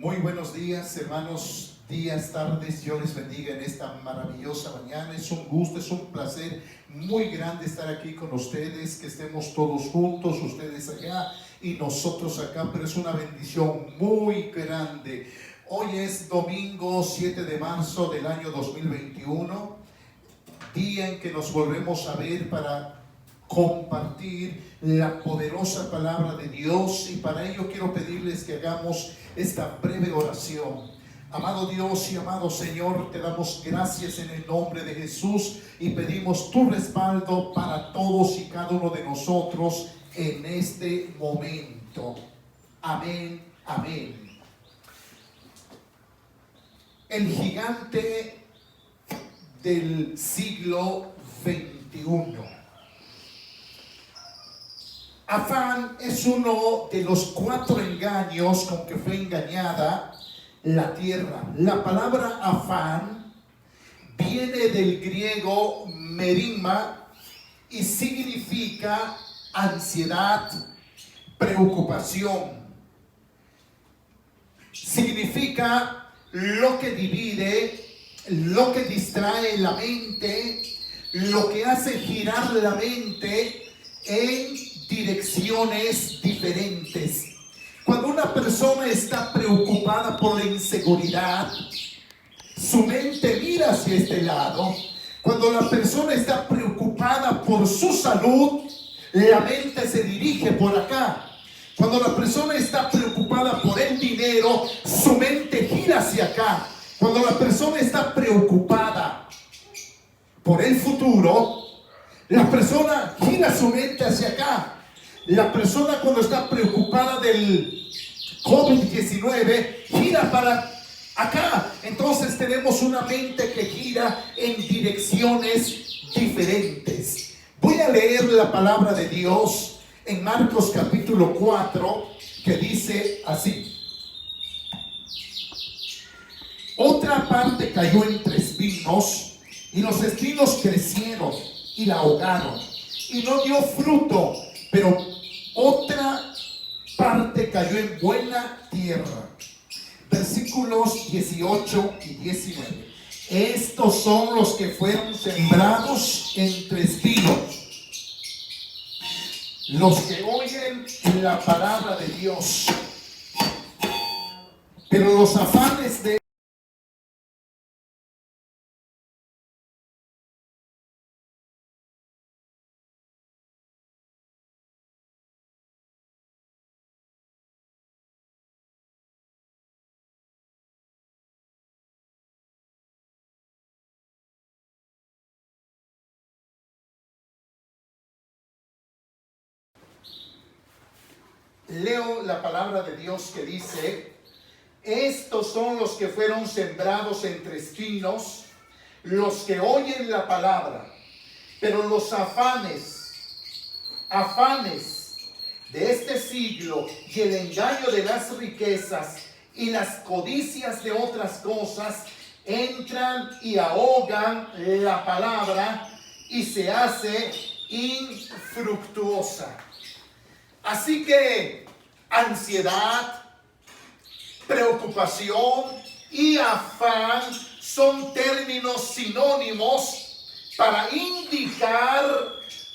Muy buenos días, hermanos, días, tardes. Dios les bendiga en esta maravillosa mañana. Es un gusto, es un placer muy grande estar aquí con ustedes, que estemos todos juntos, ustedes allá y nosotros acá, pero es una bendición muy grande. Hoy es domingo 7 de marzo del año 2021, día en que nos volvemos a ver para compartir la poderosa palabra de Dios, y para ello quiero pedirles que hagamos esta breve oración. Amado Dios y amado Señor, te damos gracias en el nombre de Jesús y pedimos tu respaldo para todos y cada uno de nosotros en este momento. Amén, amén. El gigante del siglo XXI. Afán es uno de los 4 engaños con que fue engañada la tierra. La palabra afán viene del griego merima y significa ansiedad, preocupación. Significa lo que divide, lo que distrae la mente, lo que hace girar la mente en direcciones diferentes. Cuando una persona está preocupada por la inseguridad, su mente mira hacia este lado. Cuando la persona está preocupada por su salud, la mente se dirige por acá. Cuando la persona está preocupada por el dinero, su mente gira hacia acá. Cuando la persona está preocupada por el futuro, la persona gira su mente hacia acá. La persona, cuando está preocupada del COVID-19, gira para acá. Entonces tenemos una mente que gira en direcciones diferentes. Voy a leer la palabra de Dios en Marcos capítulo 4, que dice así: otra parte cayó entre espinos, y los espinos crecieron y la ahogaron, y no dio fruto. Pero otra parte cayó en buena tierra. Versículos 18 y 19. Estos son los que fueron sembrados entre espinos, los que oyen la palabra de Dios, pero los afanes de leo la palabra de Dios que dice: estos son los que fueron sembrados entre espinos, los que oyen la palabra, pero los afanes de este siglo y el engaño de las riquezas y las codicias de otras cosas entran y ahogan la palabra y se hace infructuosa. Así que ansiedad, preocupación y afán son términos sinónimos para indicar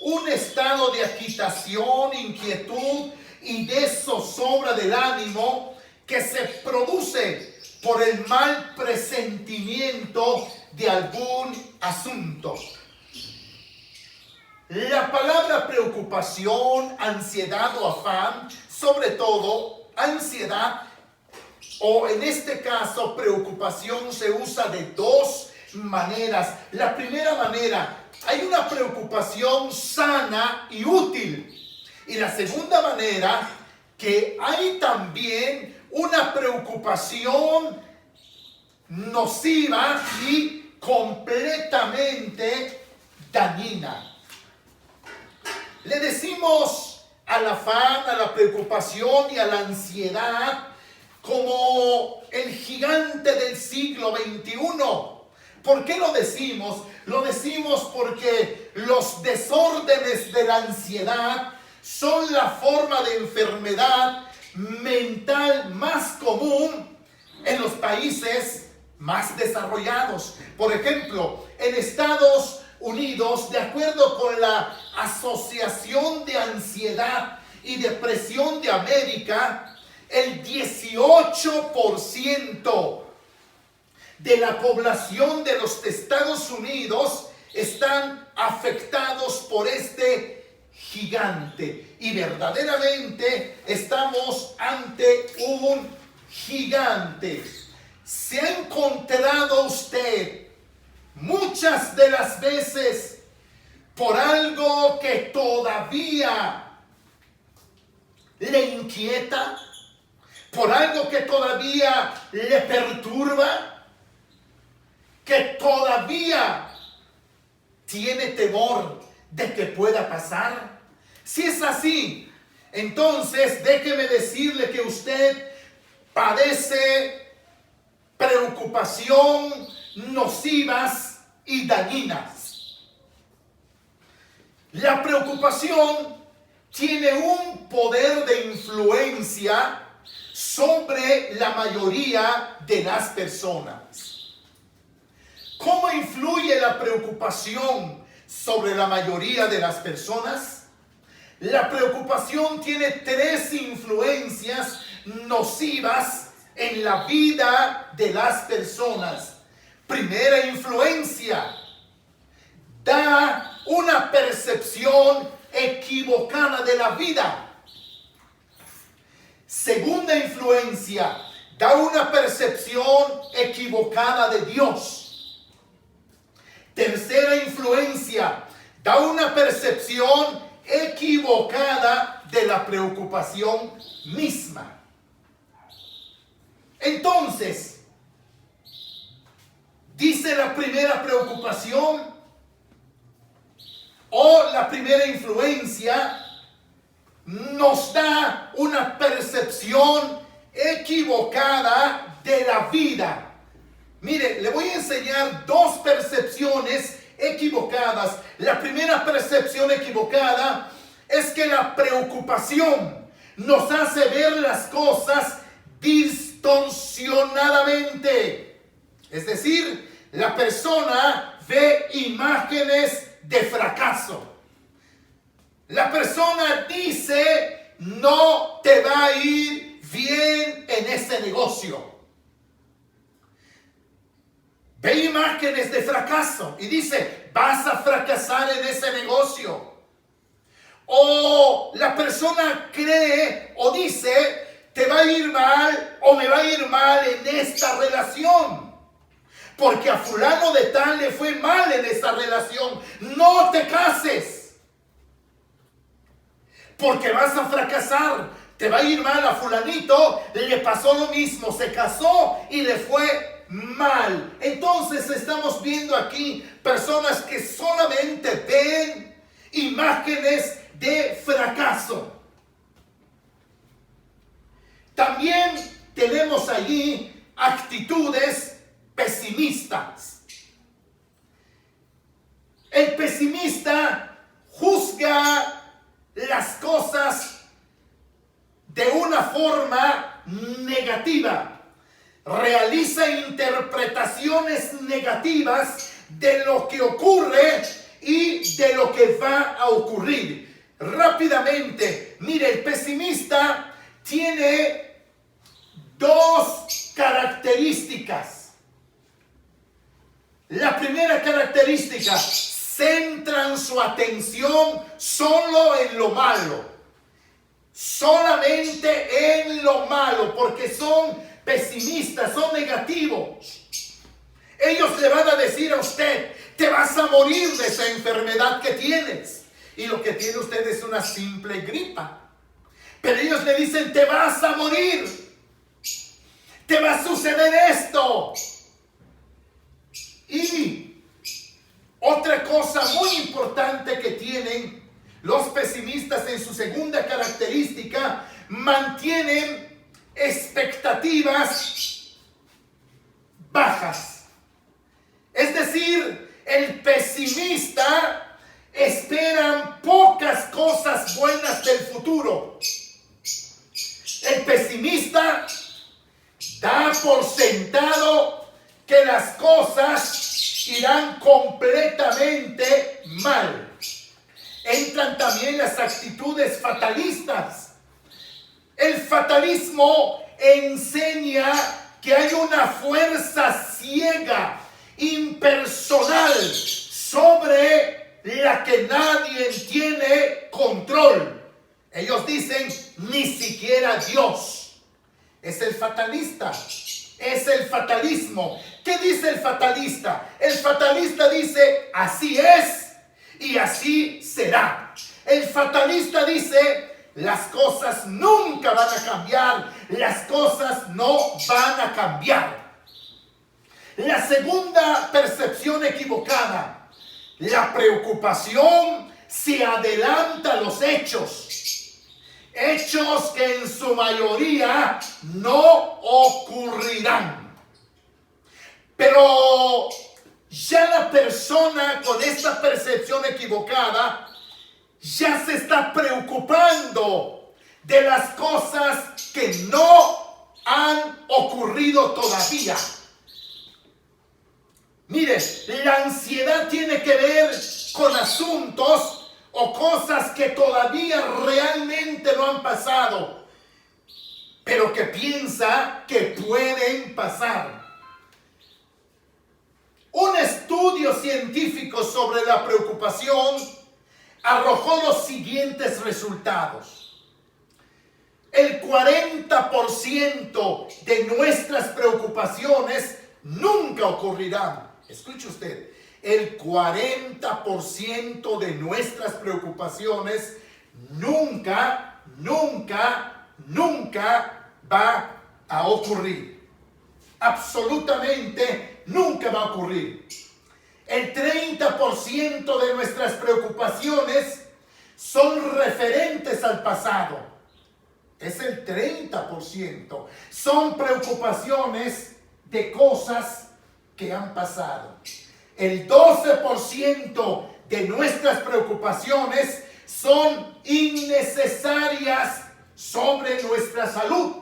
un estado de agitación, inquietud y de zozobra del ánimo que se produce por el mal presentimiento de algún asunto. La palabra preocupación, ansiedad o afán, sobre todo ansiedad, o en este caso preocupación, se usa de 2 maneras. La primera manera, hay una preocupación sana y útil. Y la segunda manera, que hay también una preocupación nociva y completamente dañina. Le decimos al afán, a la preocupación y a la ansiedad como el gigante del siglo XXI. ¿Por qué lo decimos? Lo decimos porque los desórdenes de la ansiedad son la forma de enfermedad mental más común en los países más desarrollados. Por ejemplo, en Estados Unidos, de acuerdo con la Asociación de Ansiedad y Depresión de América, el 18% de la población de los Estados Unidos están afectados por este gigante. Y verdaderamente estamos ante un gigante. ¿Se ha encontrado usted muchas de las veces por algo que todavía le inquieta? ¿Por algo que todavía le perturba? ¿Que todavía tiene temor de que pueda pasar? Si es así, entonces déjeme decirle que usted padece preocupación nocivas y dañinas. La preocupación tiene un poder de influencia sobre la mayoría de las personas. ¿Cómo influye la preocupación sobre la mayoría de las personas? La preocupación tiene 3 influencias nocivas en la vida de las personas. Primera influencia, da una percepción equivocada de la vida. Segunda influencia, da una percepción equivocada de Dios. Tercera influencia, da una percepción equivocada de la preocupación misma. Entonces, dice la primera preocupación o la primera influencia nos da una percepción equivocada de la vida. Mire, le voy a enseñar 2 percepciones equivocadas. La primera percepción equivocada es que la preocupación nos hace ver las cosas distorsionadamente. Es decir, la persona ve imágenes de fracaso. La persona dice, no te va a ir bien en ese negocio. Ve imágenes de fracaso y dice, vas a fracasar en ese negocio. O la persona cree o dice, te va a ir mal o me va a ir mal en esta relación. Porque a fulano de tal le fue mal en esta relación. No te cases. Porque vas a fracasar. Te va a ir mal a fulanito. Le pasó lo mismo. Se casó y le fue mal. Entonces estamos viendo aquí personas que solamente ven imágenes de fracaso. También tenemos allí actitudes pesimistas. El pesimista juzga las cosas de una forma negativa. Realiza interpretaciones negativas de lo que ocurre y de lo que va a ocurrir. Rápidamente, mire, el pesimista tiene 2 características. La primera característica, centran su atención solo en lo malo. Solamente en lo malo, porque son pesimistas, son negativos. Ellos le van a decir a usted, te vas a morir de esa enfermedad que tienes. Y lo que tiene usted es una simple gripa. Pero ellos le dicen, te vas a morir. Te va a suceder esto. Y otra cosa muy importante que tienen los pesimistas en su segunda característica, mantienen expectativas bajas. Es decir, el pesimista espera pocas cosas buenas del futuro. El pesimista Da por sentado que las cosas irán completamente mal. Entran también las actitudes fatalistas. El fatalismo enseña que hay una fuerza ciega, impersonal, sobre la que nadie tiene control. Ellos dicen, ni siquiera Dios. Es el fatalista. Es el fatalismo. ¿Qué dice el fatalista? El fatalista dice, así es y así será. El fatalista dice, las cosas nunca van a cambiar, las cosas no van a cambiar. La segunda percepción equivocada, la preocupación se adelanta a los hechos. Hechos que en su mayoría no ocurrirán. Pero ya la persona con esta percepción equivocada ya se está preocupando de las cosas que no han ocurrido todavía. Mire, la ansiedad tiene que ver con asuntos o cosas que todavía realmente no han pasado, pero que piensa que pueden pasar. Un estudio científico sobre la preocupación arrojó los siguientes resultados. El 40% de nuestras preocupaciones nunca ocurrirán. Escuche usted, el 40% de nuestras preocupaciones nunca va a ocurrir. Absolutamente nunca va a ocurrir. El 30% de nuestras preocupaciones son referentes al pasado. Es el 30%. Son preocupaciones de cosas que han pasado. El 12% de nuestras preocupaciones son innecesarias sobre nuestra salud.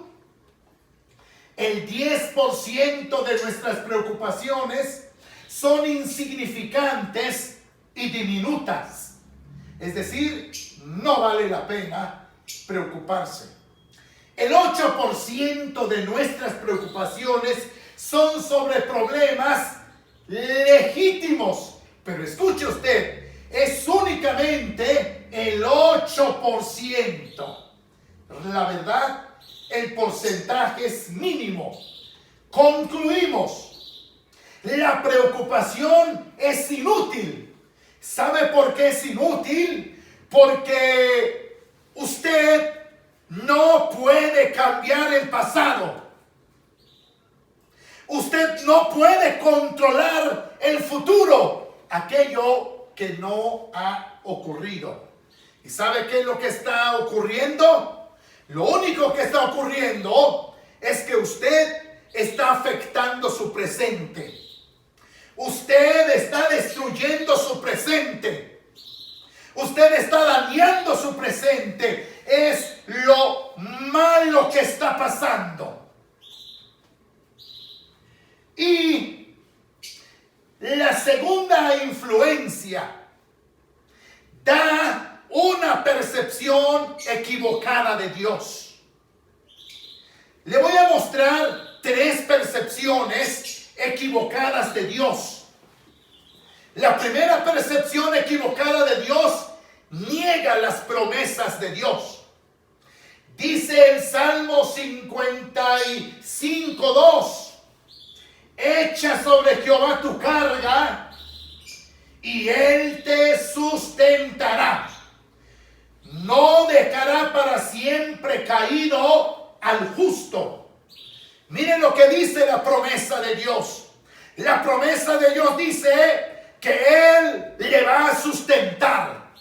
El 10% de nuestras preocupaciones son insignificantes y diminutas. Es decir, no vale la pena preocuparse. El 8% de nuestras preocupaciones son sobre problemas legítimos. Pero escuche usted, es únicamente el 8%. La verdad, el porcentaje es mínimo. Concluimos. La preocupación es inútil. ¿Sabe por qué es inútil? Porque usted no puede cambiar el pasado. Usted no puede controlar el futuro, aquello que no ha ocurrido. ¿Y sabe qué es lo que está ocurriendo? Lo único que está ocurriendo es que usted está afectando su presente. Usted está destruyendo su presente. Usted está dañando su presente. Es lo malo que está pasando. Y la segunda influencia da una percepción equivocada de Dios. Le voy a mostrar 3 percepciones equivocadas de Dios. La primera percepción equivocada de Dios niega las promesas de Dios. Dice el Salmo 55:2. Echa sobre Jehová tu carga y Él te sustentará. No dejará para siempre caído al justo. Miren lo que dice la promesa de Dios. La promesa de Dios dice que Él le va a sustentar.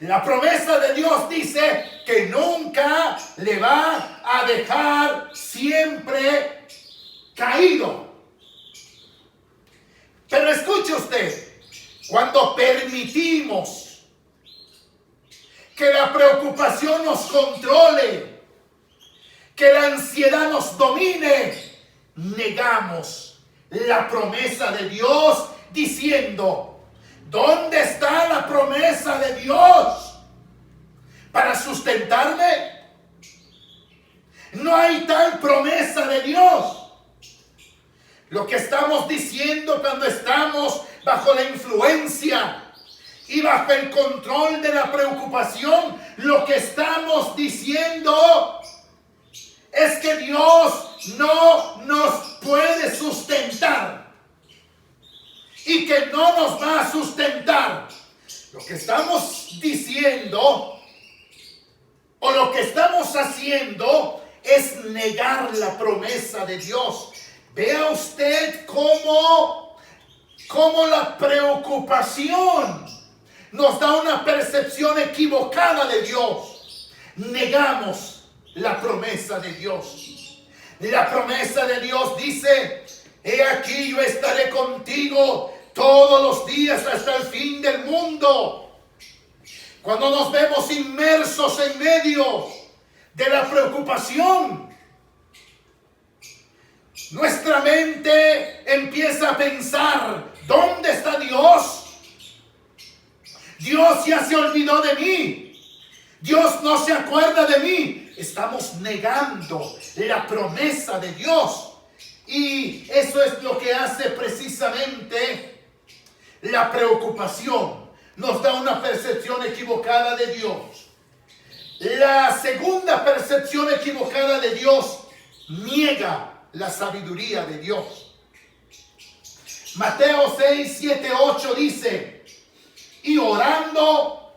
La promesa de Dios dice que nunca le va a dejar siempre caído. Pero escuche usted, cuando permitimos que la preocupación nos controle, que la ansiedad nos domine, negamos la promesa de Dios diciendo: ¿dónde está la promesa de Dios para sustentarme? No hay tal promesa de Dios. Lo que estamos diciendo cuando estamos bajo la influencia y bajo el control de la preocupación, lo que estamos diciendo es que Dios no nos puede sustentar y que no nos va a sustentar. Lo que estamos diciendo o lo que estamos haciendo es negar la promesa de Dios. Vea usted cómo la preocupación nos da una percepción equivocada de Dios. Negamos la promesa de Dios. La promesa de Dios dice: he aquí, yo estaré contigo todos los días hasta el fin del mundo. Cuando nos vemos inmersos en medio de la preocupación, nuestra mente empieza a pensar: ¿dónde está Dios? Dios ya se olvidó de mí. Dios no se acuerda de mí. Estamos negando la promesa de Dios. Y eso es lo que hace precisamente la preocupación. Nos da una percepción equivocada de Dios. La segunda percepción equivocada de Dios niega la sabiduría de Dios. Mateo 6, 7, 8 dice: y orando,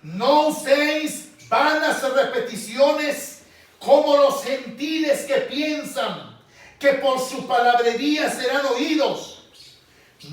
no uséis vanas repeticiones como los gentiles que piensan que por su palabrería serán oídos.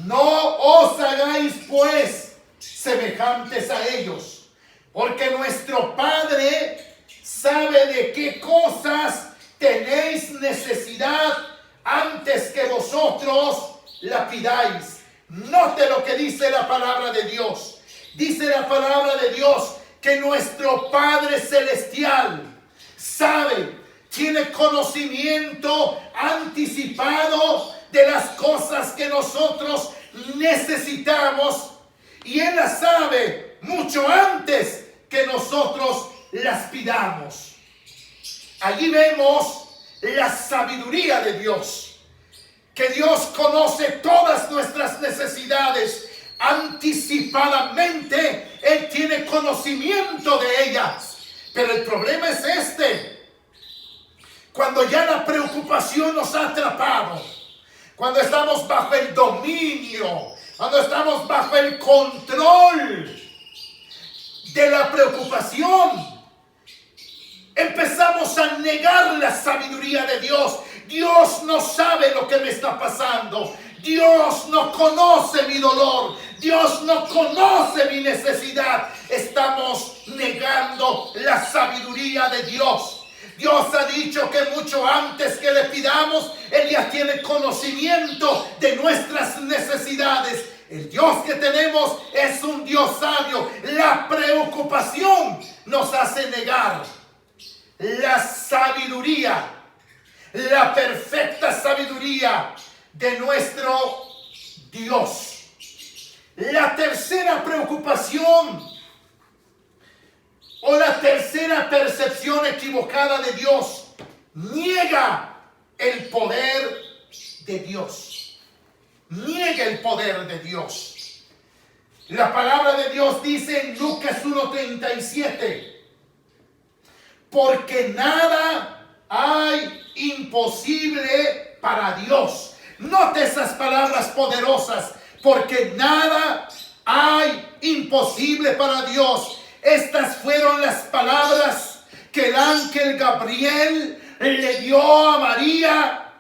No os hagáis pues semejantes a ellos, porque nuestro Padre sabe de qué cosas tenéis necesidad antes que vosotros la pidáis. Note lo que dice la palabra de Dios. Dice la palabra de Dios que nuestro Padre Celestial sabe, tiene conocimiento anticipado de las cosas que nosotros necesitamos, y Él las sabe mucho antes que nosotros las pidamos. Allí vemos la sabiduría de Dios, que Dios conoce todas nuestras necesidades anticipadamente. Él tiene conocimiento de ellas. Pero el problema es cuando ya la preocupación nos ha atrapado, cuando estamos bajo el dominio, cuando estamos bajo el control de la preocupación, empezamos a negar la sabiduría de Dios. Dios no sabe lo que me está pasando. Dios no conoce mi dolor. Dios no conoce mi necesidad. Estamos negando la sabiduría de Dios. Dios ha dicho que mucho antes que le pidamos, Él ya tiene conocimiento de nuestras necesidades. El Dios que tenemos es un Dios sabio. La preocupación nos hace negar la sabiduría, la perfecta sabiduría de nuestro Dios. La tercera preocupación o la tercera percepción equivocada de Dios niega el poder de Dios. Niega el poder de Dios. La palabra de Dios dice en Lucas 1:37: porque nada hay imposible para Dios. Note esas palabras poderosas: porque nada hay imposible para Dios. Estas fueron las palabras que el ángel Gabriel le dio a María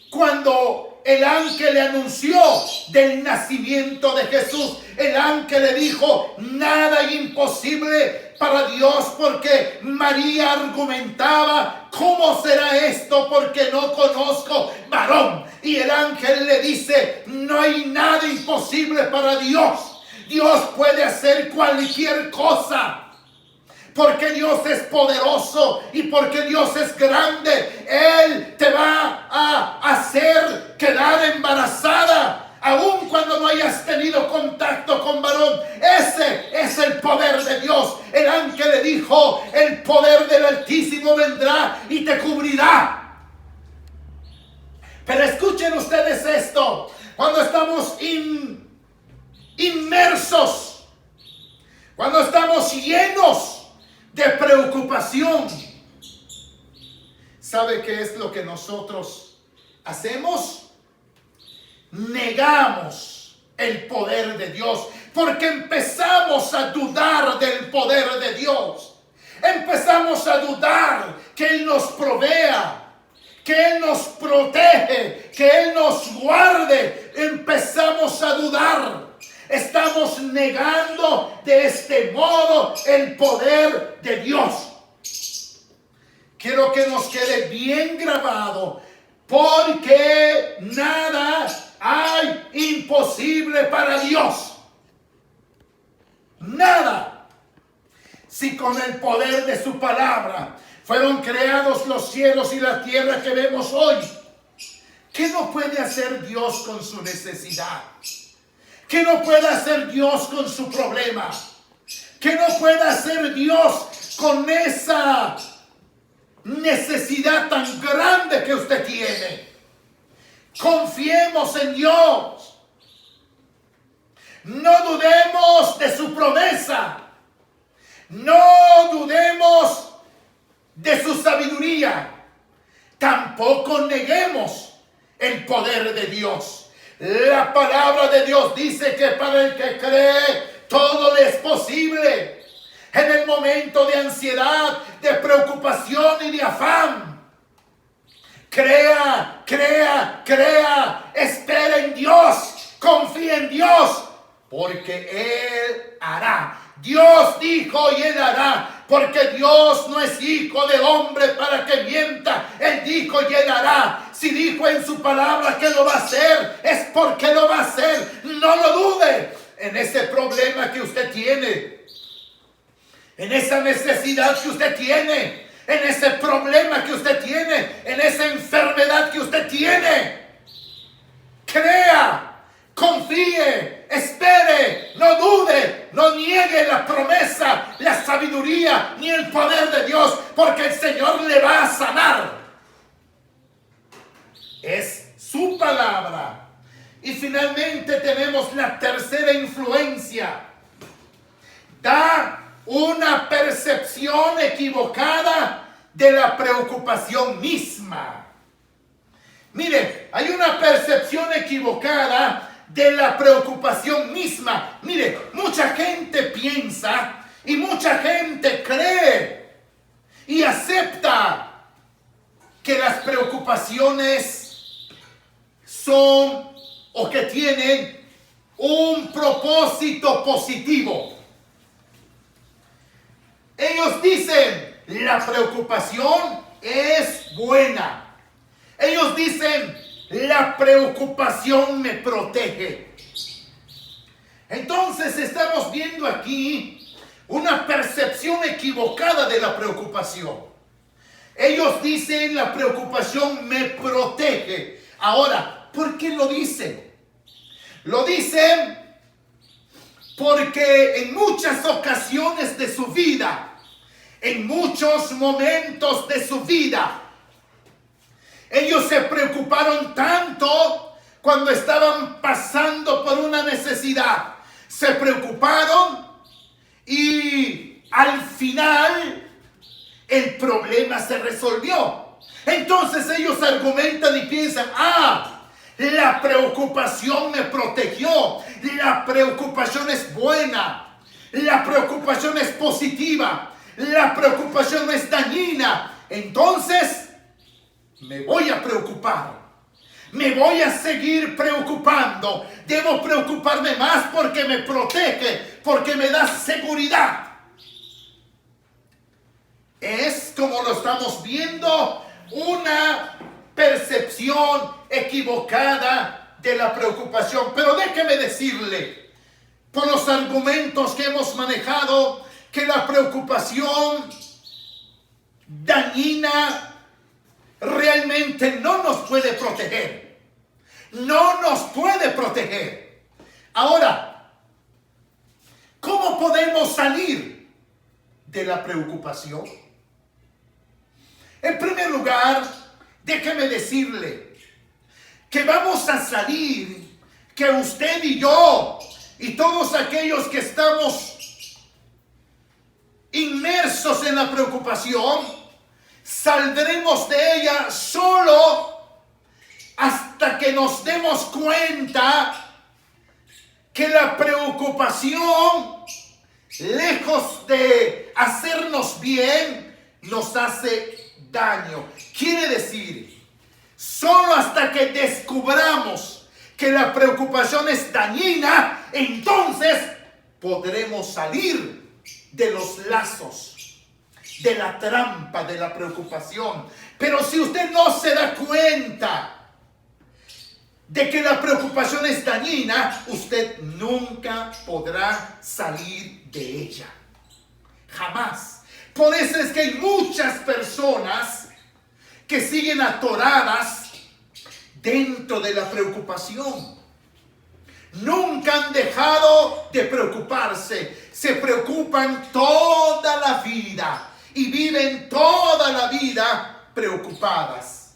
cuando el ángel le anunció del nacimiento de Jesús. El ángel le dijo: nada hay imposible para Dios, porque María argumentaba: ¿cómo será esto? Porque no conozco varón. Y el ángel le dice: no hay nada imposible para Dios. Dios puede hacer cualquier cosa. porque Dios es poderoso y porque Dios es grande, Él te va a hacer quedar embarazada. Aun cuando no hayas tenido contacto con varón, ese es el poder de Dios. El ángel le dijo: el poder del Altísimo vendrá y te cubrirá. Pero escuchen ustedes esto: cuando estamos inmersos, cuando estamos llenos de preocupación, ¿sabe qué es lo que nosotros hacemos? Negamos el poder de Dios, porque empezamos a dudar del poder de Dios. Empezamos a dudar que Él nos provea, que Él nos protege, que Él nos guarde. Empezamos a dudar. Estamos negando de este modo el poder de Dios. Quiero que nos quede bien grabado, porque nada hay imposible para Dios. Nada. Si con el poder de su palabra fueron creados los cielos y la tierra que vemos hoy, ¿qué no puede hacer Dios con su necesidad? ¿Qué no puede hacer Dios con su problema? ¿Qué no puede hacer Dios con esa necesidad tan grande que usted tiene? Confiemos en Dios. No dudemos de su promesa. No dudemos de su sabiduría. Tampoco neguemos el poder de Dios. La palabra de Dios dice que para el que cree todo le es posible. En el momento de ansiedad, de preocupación y de afán, crea, espera en Dios, confía en Dios, porque Él hará. Dios dijo y Él hará, porque Dios no es hijo de hombre para que mienta. Él dijo y Él hará. Si dijo en su palabra que lo va a hacer, es porque lo va a hacer. No lo dude. En ese problema que usted tiene, en esa necesidad que usted tiene, en ese problema que usted tiene, en esa enfermedad que usted tiene, crea, confíe, espere, no dude, no niegue la promesa, la sabiduría ni el poder de Dios, porque el Señor le va a sanar. Es su palabra. Y finalmente tenemos la tercera influencia. Da una percepción equivocada de la preocupación misma. Mire, hay una percepción equivocada de la preocupación misma. Mire, mucha gente piensa y mucha gente cree y acepta que las preocupaciones son o que tienen un propósito positivo. Ellos dicen, la preocupación es buena. Ellos dicen, la preocupación me protege. Entonces estamos viendo aquí una percepción equivocada de la preocupación. Ellos dicen, la preocupación me protege. Ahora, ¿por qué lo dicen? Lo dicen porque en muchas ocasiones de su vida, en muchos momentos de su vida, ellos se preocuparon tanto cuando estaban pasando por una necesidad. Se preocuparon y al final el problema se resolvió. Entonces ellos argumentan y piensan, la preocupación me protegió, la preocupación es buena, la preocupación es positiva, la preocupación no es dañina. Entonces me voy a preocupar, me voy a seguir preocupando. Debo preocuparme más porque me protege, porque me da seguridad. Es, como lo estamos viendo, una percepción equivocada de la preocupación. Pero déjeme decirle, por los argumentos que hemos manejado, que la preocupación dañina realmente no nos puede proteger. No nos puede proteger. Ahora, ¿cómo podemos salir de la preocupación? En primer lugar, déjeme decirle que vamos a salir, que usted y yo y todos aquellos que estamos inmersos en la preocupación, saldremos de ella solo hasta que nos demos cuenta que la preocupación, lejos de hacernos bien, nos hace daño. Quiere decir, solo hasta que descubramos que la preocupación es dañina, entonces podremos salir de los lazos, de la trampa de la preocupación. Pero si usted no se da cuenta de que la preocupación es dañina, usted nunca podrá salir de ella. Jamás. Por eso es que hay muchas personas que siguen atoradas dentro de la preocupación. Nunca han dejado de preocuparse. Se preocupan toda la vida y viven toda la vida preocupadas.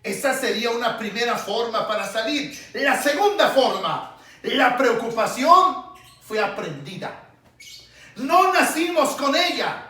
Esa sería una primera forma para salir. La segunda forma, la preocupación fue aprendida. No nacimos con ella.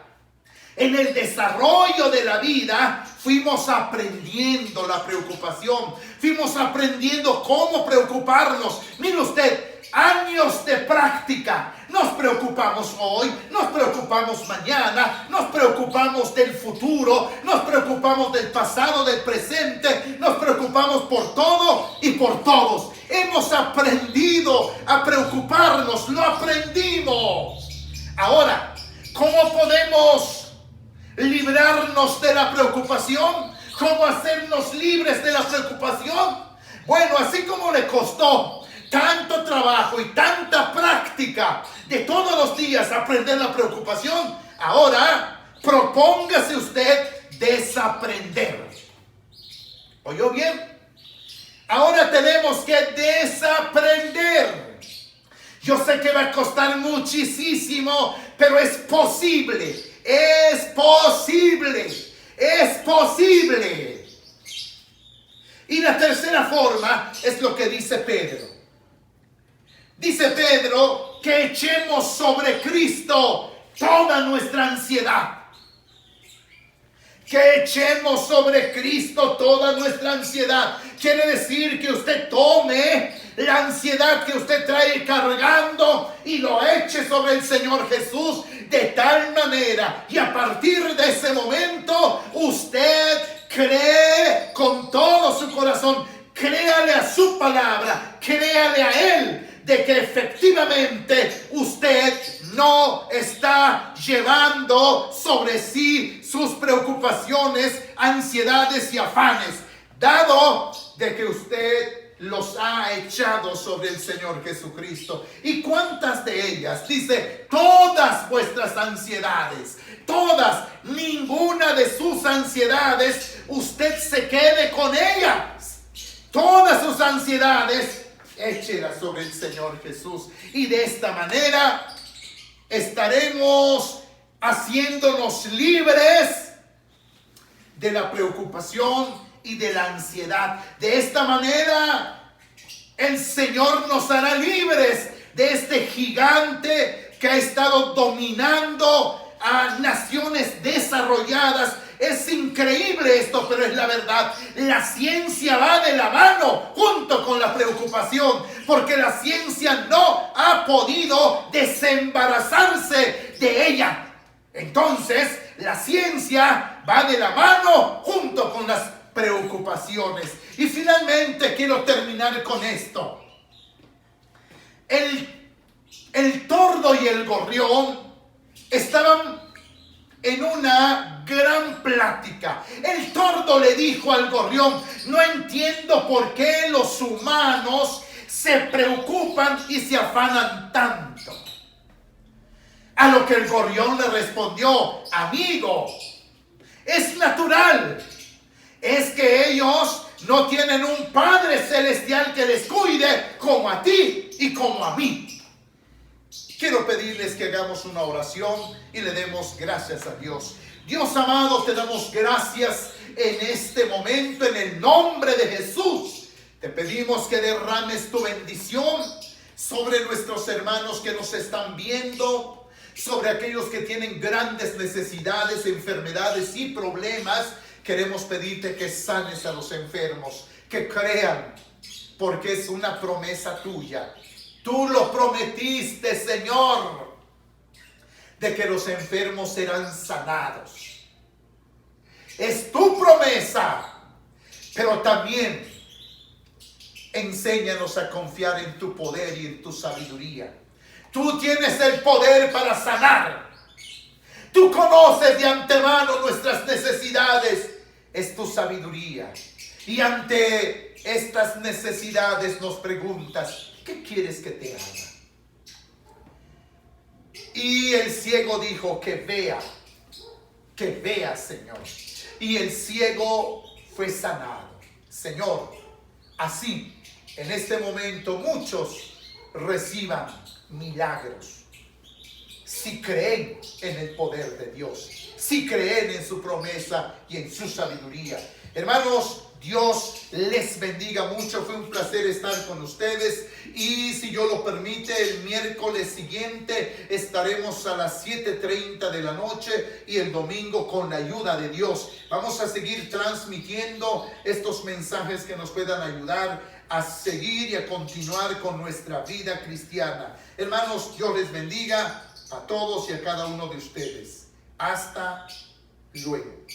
En el desarrollo de la vida fuimos aprendiendo la preocupación. Fuimos aprendiendo cómo preocuparnos. Mire usted, años de práctica. Nos preocupamos hoy, nos preocupamos mañana, nos preocupamos del futuro, nos preocupamos del pasado, del presente, nos preocupamos por todo y por todos. Hemos aprendido a preocuparnos, lo aprendimos. Ahora, ¿cómo podemos librarnos de la preocupación? ¿Cómo hacernos libres de la preocupación? Bueno, así como le costó tanto trabajo y tanta práctica de todos los días aprender la preocupación, ahora propóngase usted desaprender. ¿Oyó bien? Ahora tenemos que desaprender. Yo sé que va a costar muchísimo, pero es posible. Es posible. Es posible. Y la tercera forma es lo que dice Pedro. Dice Pedro que echemos sobre Cristo toda nuestra ansiedad. Que echemos sobre Cristo toda nuestra ansiedad. Quiere decir que usted tome la ansiedad que usted trae cargando y lo eche sobre el Señor Jesús de tal manera. Y a partir de ese momento usted cree con todo su corazón. Créale a su palabra. Créale a Él de que efectivamente usted no está llevando sobre sí sus preocupaciones, ansiedades y afanes, dado de que usted los ha echado sobre el Señor Jesucristo. ¿Y cuántas de ellas? Dice, todas vuestras ansiedades, todas, ninguna de sus ansiedades, usted se quede con ellas. Todas sus ansiedades, échelas sobre el Señor Jesús. Y de esta manera estaremos haciéndonos libres de la preocupación y de la ansiedad. De esta manera el Señor nos hará libres de este gigante que ha estado dominando a naciones desarrolladas. Es increíble esto, pero es la verdad. La ciencia va de la mano junto con la preocupación, porque la ciencia no ha podido desembarazarse de ella. Entonces, la ciencia va de la mano junto con las preocupaciones. Y finalmente quiero terminar con esto. El tordo y el gorrión estaban en una gran plática. El tordo le dijo al gorrión: no entiendo por qué los humanos se preocupan y se afanan tanto. A lo que el gorrión le respondió: amigo, es natural. Es que ellos no tienen un Padre celestial que les cuide como a ti y como a mí. Quiero pedirles que hagamos una oración y le demos gracias a Dios. Dios amado, te damos gracias en este momento en el nombre de Jesús. Te pedimos que derrames tu bendición sobre nuestros hermanos que nos están viendo, sobre aquellos que tienen grandes necesidades, enfermedades y problemas. Queremos pedirte que sanes a los enfermos, que crean, porque es una promesa tuya. Tú lo prometiste, Señor, de que los enfermos serán sanados. Es tu promesa, pero también enséñanos a confiar en tu poder y en tu sabiduría. Tú tienes el poder para sanar. Tú conoces de antemano nuestras necesidades. Es tu sabiduría. Y ante estas necesidades nos preguntas: ¿qué quieres que te haga? Y el ciego dijo: que vea, Señor. Y el ciego fue sanado. Señor, así en este momento muchos reciban milagros si creen en el poder de Dios, si creen en su promesa y en su sabiduría. Hermanos, Dios les bendiga mucho. Fue un placer estar con ustedes. Y si Dios lo permite, el miércoles siguiente estaremos a las 7:30 de la noche. Y el domingo, con la ayuda de Dios, vamos a seguir transmitiendo estos mensajes que nos puedan ayudar a seguir y a continuar con nuestra vida cristiana. Hermanos, Dios les bendiga a todos y a cada uno de ustedes. Hasta luego.